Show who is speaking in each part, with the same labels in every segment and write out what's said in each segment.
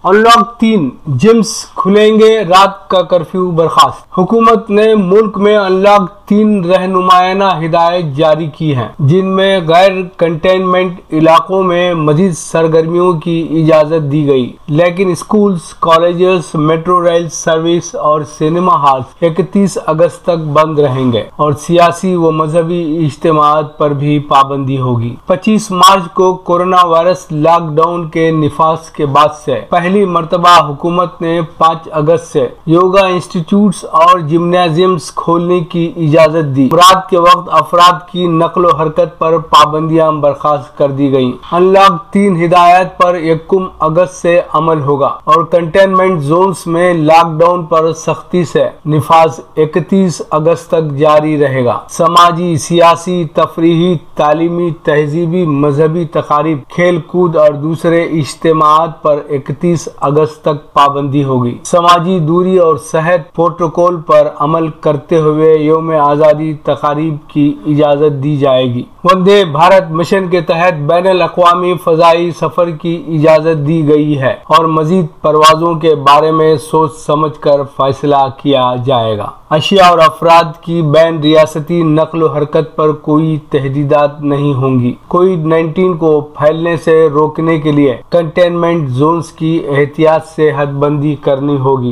Speaker 1: Unlock 3 gyms खुलेंगे, रात का कर्फ्यू बर्खास्त। हुकूमत ने मुल्क में अनलॉक 3 रहनुमायाना हिदायत जारी की हैं, जिनमें गैर कंटेनमेंट इलाकों में मजीद सरगर्मियों की इजाजत दी गई, लेकिन schools, colleges, metro rail service और सिनेमा हॉल्स 31 अगस्त तक बंद रहेंगे और सियासी व मजहबी इज्तिमाआत पर भी पाबंदी होगी। 25 मार्च को कोरोना वायरस लॉकडाउन के निफाज के बाद से पहली मर्तबा हुकूमत ने 5 अगस्त से योगा इंस्टीट्यूट्स और जिम्नाजियम्स खोलने की इजाजत दी। रात के वक्त अफराद की नक्लो हरकत पर पाबंदियां बर्खास्त कर दी गयी। अनलॉक 3 हिदायत पर 1 अगस्त से अमल होगा और कंटेनमेंट जोन्स में लॉकडाउन पर सख्ती से निफाज 31 अगस्त तक जारी रहेगा। समाजी, सियासी, तफरीही, तालीमी, तहजीबी, मजहबी तकारीब, खेल कूद और दूसरे इज्तिमाआत पर 31 अगस्त तक पाबंदी होगी। समाजी दूरी और सेहत प्रोटोकॉल पर अमल करते हुए यौम आज़ादी तकारीब की इजाज़त दी जाएगी। वंदे भारत मिशन के तहत बैनुल अक़वामी फ़ज़ाई सफ़र की इजाज़त दी गई है और मज़ीद परवाज़ों के बारे में सोच समझ कर फैसला किया जाएगा। अशिया और अफराद की बैन रियासती नक्ल हरकत पर कोई तहदीदात नहीं होंगी। कोविड-19 को फैलने से रोकने के लिए कंटेनमेंट जोन्स की एहतियात से हदबंदी करनी होगी।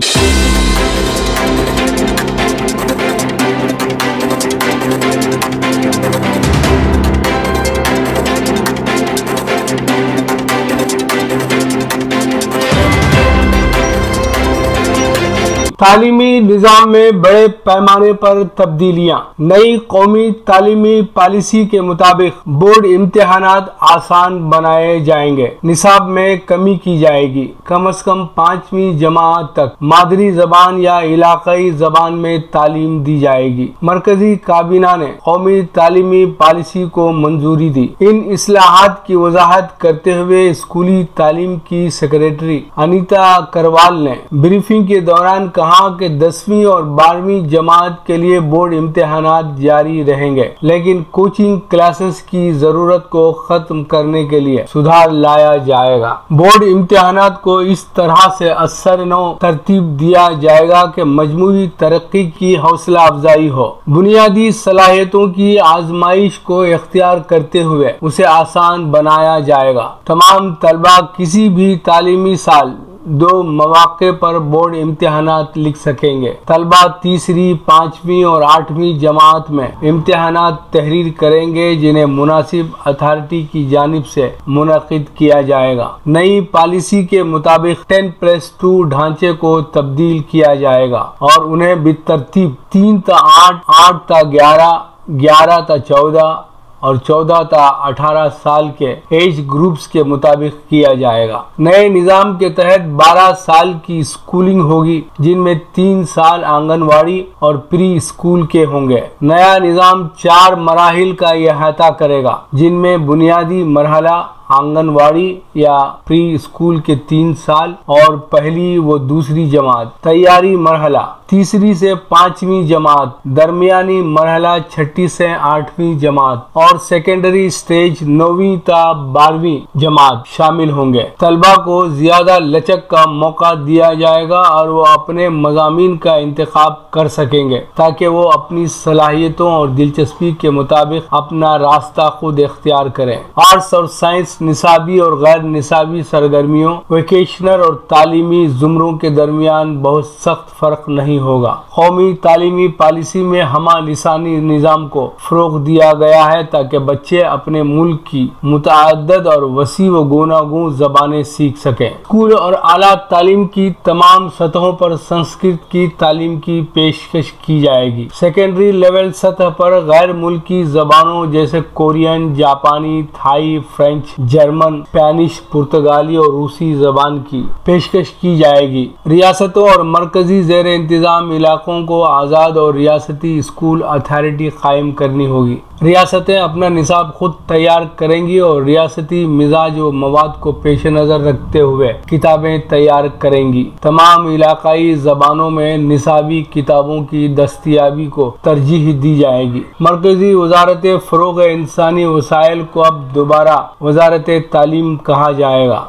Speaker 1: तालीमी निज़ाम में बड़े पैमाने पर तब्दीलियां। नई कौमी तालीमी पॉलिसी के मुताबिक बोर्ड इम्तिहानात आसान बनाए जाएंगे। निसाब में कमी की जाएगी। कम से कम 5वीं जमात तक मादरी जबान या इलाकाई जबान में तालीम दी जाएगी। मरकजी काबीना ने कौमी तालीमी पॉलिसी को मंजूरी दी। इन इस्लाहात की वजाहत करते हुए स्कूली तालीम की सेक्रेटरी अनीता करवाल ने ब्रीफिंग के दौरान कहा कि 10वीं और 12वीं जमात के लिए बोर्ड इम्तिहानात जारी रहेंगे, लेकिन कोचिंग क्लासेस की जरूरत को खत्म करने के लिए सुधार लाया जाएगा। बोर्ड इम्तिहानात को इस तरह से असरनो तरतीब दिया जाएगा कि मजमूई तरक्की की हौसला अफजाई हो। बुनियादी सलाहियतों की आजमाइश को इख्तियार करते हुए उसे आसान बनाया जाएगा। तमाम तलबा किसी भी तालीमी साल 2 मौके पर बोर्ड इम्तिहानात लिख सकेंगे। तलबा 3री, 5वीं और 8वीं जमात में इम्तिहानात तहरीर करेंगे, जिन्हें मुनासिब अथॉरिटी की जानिब से मुनक़िद किया जाएगा। नई पॉलिसी के मुताबिक 10+2 ढांचे को तब्दील किया जाएगा और उन्हें बितरतीब 3 ta 8, 8 ta 11, 11 ta 14 और 14 ta 18 साल के एज ग्रुप्स के मुताबिक किया जाएगा। नए निज़ाम के तहत 12 साल की स्कूलिंग होगी, जिनमें 3 साल आंगनवाड़ी और प्री स्कूल के होंगे। नया निज़ाम 4 मराहिल का अहाता करेगा, जिनमें बुनियादी मरहला आंगनवाड़ी या प्री स्कूल के 3 साल और पहली व दूसरी जमात, तैयारी मरहला 3री से 5वीं जमात, दरमियानी मरहला 6ठी से 8वीं जमात और सेकेंडरी स्टेज 9वीं ta 12वीं जमात शामिल होंगे। तलबा को ज्यादा लचक का मौका दिया जाएगा और वो अपने मज़ामीन का इंतखाब कर सकेंगे, ताकि वो अपनी सलाहियतों और दिलचस्पी के मुताबिक अपना रास्ता खुद इख्तियार करें। आर्ट्स और साइंस, निसाबी और गैर निसाबी सरगर्मियों, वोकेशनल और तालीमी जुमरों के दरमियान बहुत सख्त फर्क नहीं होगा। कौमी तालीमी पॉलिसी में हमा लिसानी निज़ाम को फ़रोग़ दिया गया है, ताकि बच्चे अपने मुल्क की मुतअद्दिद और वसी व गुनागूं ज़बानें सीख सकें। स्कूल और आला तालीम की तमाम सतहों पर संस्कृत की तालीम की पेशकश की जाएगी। सेकेंडरी लेवल सतह पर गैर मुल्की ज़बानों जैसे कोरियन, जापानी, थाई, फ्रेंच, जर्मन, स्पेनिश, पुर्तगाली और रूसी ज़बान की पेशकश की जाएगी। रियासतों और मरकजी ज़ेर इंतज़ाम इलाकों को आज़ाद और रियासती स्कूल अथॉरिटी कायम करनी होगी। रियासतें अपना निसाब खुद तैयार करेंगी और रियासती मिजाज व मवाद को पेश नज़र रखते हुए किताबें तैयार करेंगी। तमाम इलाकाई ज़बानों में निसाबी किताबों की दस्तयाबी को तरजीह दी जाएगी। मरकजी वज़ारत फ़रोग़ इंसानी वसाइल को अब दोबारा वज़ारत तालीम कहा जाएगा।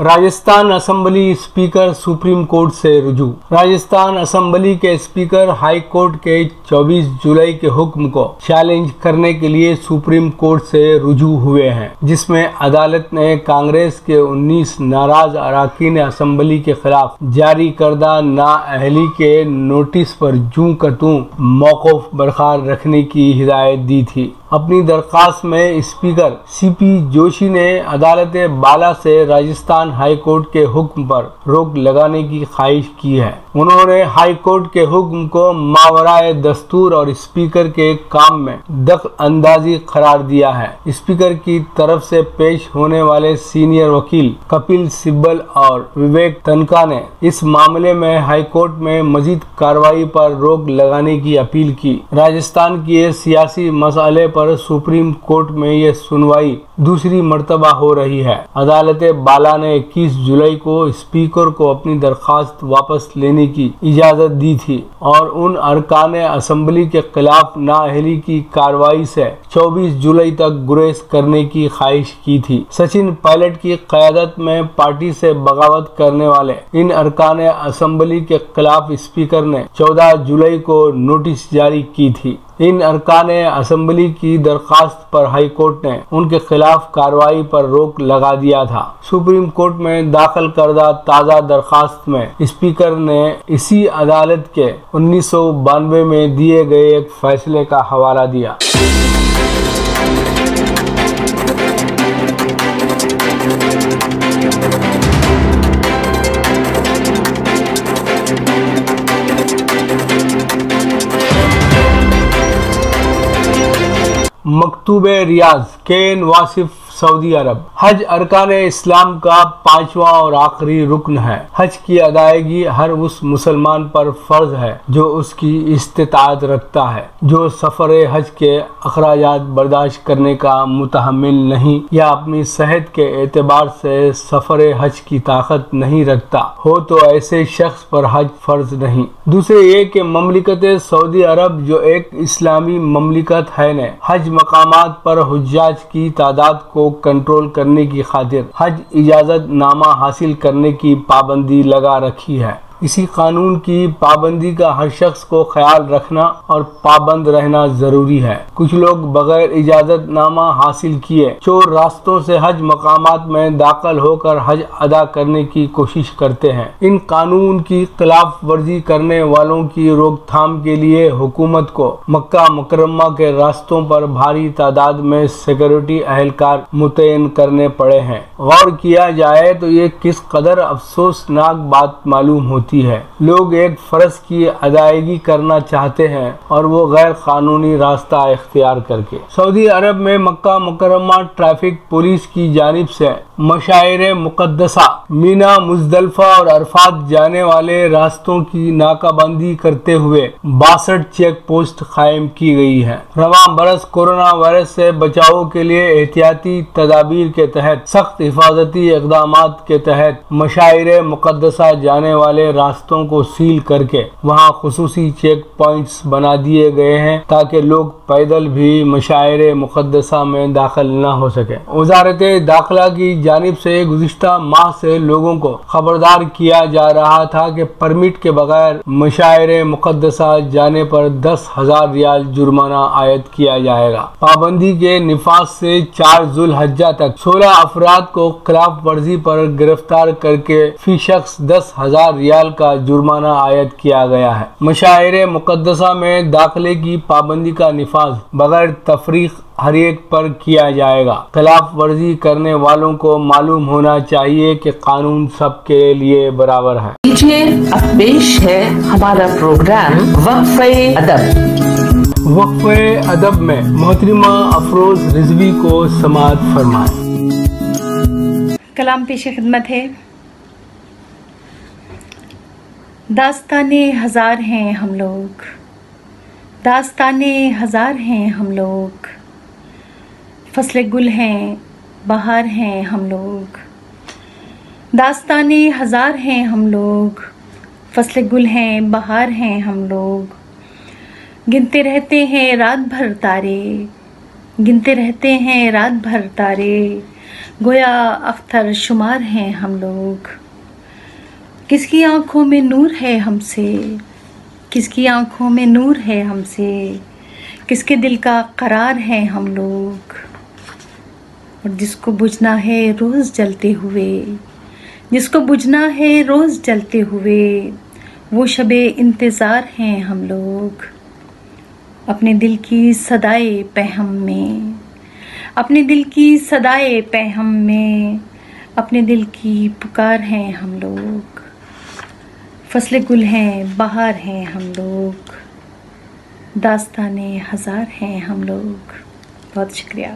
Speaker 1: Rajasthan assembly speaker supreme court से रुजू। राजस्थान असेंबली के स्पीकर हाई कोर्ट के 24 जुलाई के हुक्म को चैलेंज करने के लिए सुप्रीम कोर्ट से रुजू हुए हैं, जिसमें अदालत ने कांग्रेस के 19 नाराज अरकान असेंबली के खिलाफ जारी करदा नाअहली के नोटिस पर जूं का तूं मौकूफ बरकरार रखने की हिदायत दी थी। अपनी दरखास्त में स्पीकर सीपी जोशी ने अदालत बाला से राजस्थान हाई कोर्ट के हुक्म पर रोक लगाने की ख्वाहिश की है। उन्होंने हाई कोर्ट के हुक्म को मावराए दस्तूर और स्पीकर के काम में दखल अंदाजी करार दिया है। स्पीकर की तरफ से पेश होने वाले सीनियर वकील कपिल सिब्बल और विवेक तनखा ने इस मामले में हाई कोर्ट में मजीद कार्रवाई पर रोक लगाने की अपील की। राजस्थान की सियासी मसले पर सुप्रीम कोर्ट में यह सुनवाई दूसरी मर्तबा हो रही है। अदालत बाला ने 21 जुलाई को स्पीकर को अपनी दरखास्त वापस लेने की इजाजत दी थी और उन अरकान असेंबली के खिलाफ नाअहली की कार्रवाई से 24 जुलाई तक गुरेज करने की ख्वाहिश की थी। सचिन पायलट की क़यादत में पार्टी से बगावत करने वाले इन अरकान असेंबली के खिलाफ स्पीकर ने 14 जुलाई को नोटिस जारी की थी। इन अरकान असेंबली की दरखास्त पर हाई कोर्ट ने उनके खिलाफ कार्रवाई पर रोक लगा दिया था। सुप्रीम कोर्ट में दाखिल करदा ताज़ा दरखास्त में स्पीकर ने इसी अदालत के 1992 में दिए गए एक फैसले का हवाला दिया। मकतूबे रियाज केन वासिफ सऊदी अरब। हज अरकान इस्लाम का 5वां और आखिरी रुकन है। हज की अदायगी हर उस मुसलमान पर फर्ज है जो उसकी इस्तिताअत रखता है, जो सफर हज के अखराजात बर्दाश्त करने का मुतहम्मिल नहीं या अपनी सेहत के एतबार से सफर हज की ताकत नहीं रखता हो तो ऐसे शख्स पर हज फर्ज नहीं। दूसरे ये कि ममलिकत सऊदी अरब जो एक इस्लामी ममलिकत है ने हज मकामात पर हुज्जाज की तादाद को कंट्रोल करने की खातिर हज इजाजत नामा हासिल करने की पाबंदी लगा रखी है। इसी कानून की पाबंदी का हर शख्स को ख्याल रखना और पाबंद रहना जरूरी है। कुछ लोग बगैर इजाजत नामा हासिल किए चोर रास्तों से हज मकामात में दाखिल होकर हज अदा करने की कोशिश करते हैं। इन कानून की खिलाफ वर्जी करने वालों की रोकथाम के लिए हुकूमत को मक्का मुकर्रमा के रास्तों पर भारी तादाद में सिक्योरिटी अहलकार मुतयन करने पड़े हैं। गौर किया जाए तो ये किस कदर अफसोसनाक बात मालूम होती है। लोग एक फर्ज की अदायगी करना चाहते हैं और वो गैर कानूनी रास्ता इख्तियार करके। सऊदी अरब में मक्का मुकर्रमा ट्रैफिक पुलिस की जानिब से मशाइर मुकद्दसा मीना मुजदलफा और अरफात जाने वाले रास्तों की नाकाबंदी करते हुए 62 चेक पोस्ट कायम की गई है। रवां बरस कोरोना वायरस से बचाव के लिए एहतियाती तदाबीर के तहत सख्त हिफाजती इक़दामात के तहत मशाइर मुकद्दसा जाने वाले रास्तों को सील करके वहां खुसूसी चेक पॉइंट्स बना दिए गए हैं ताकि लोग पैदल भी मशाइर मुकद्दसा में दाखिल न हो सके। वज़ारत दाखिला की जानिब से गुज़िश्ता माह से लोगों को खबरदार किया जा रहा था कि परमिट के बगैर मशाइर मुकद्दसा जाने पर 10,000 रियाल जुर्माना आयद किया जाएगा। पाबंदी के निफाज से 4 ज़ुल्हज्जा तक 16 अफराद को खिलाफ वर्जी पर गिरफ्तार करके फी शख्स 10,000 रियाल का जुर्माना आयद किया गया है। मशाइर मुकद्दसा में दाखिले की पाबंदी का निफाज बगैर तफरीक हर एक पर किया जाएगा। खिलाफ वर्जी करने वालों को मालूम होना चाहिए कि कानून सबके लिए बराबर है।
Speaker 2: अब पेश है हमारा प्रोग्राम वक्फ़े अदब।
Speaker 1: वक्फ़े अदब में मोहतरमा अफरोज रिजवी को समाअत फरमाएं।
Speaker 3: कलाम पेश खिदमत है। दास्ताने हजार हैं हम लोग, दास्ताने हजार हैं हम लोग, फसले गुल हैं बहार हैं हम लोग। दास्ताने हजार हैं हम लोग, फसले गुल हैं बहार हैं हम लोग। गिनते रहते हैं रात भर तारे, गिनते रहते हैं रात भर तारे, गोया अख्तर शुमार हैं हम लोग। किसकी आंखों में नूर है हमसे, किसकी आंखों में नूर है हमसे, किसके दिल का करार है हम लोग। और जिसको बुझना है रोज़ जलते हुए, जिसको बुझना है रोज़ जलते हुए, वो शबे इंतज़ार हैं हम लोग। अपने दिल की सदाए पैहम में, अपने दिल की सदाए पैहम में, अपने दिल की पुकार हैं हम लोग। फसले गुल हैं बहार हैं हम लोग, दास्ताने हज़ार हैं हम लोग। बहुत शुक्रिया।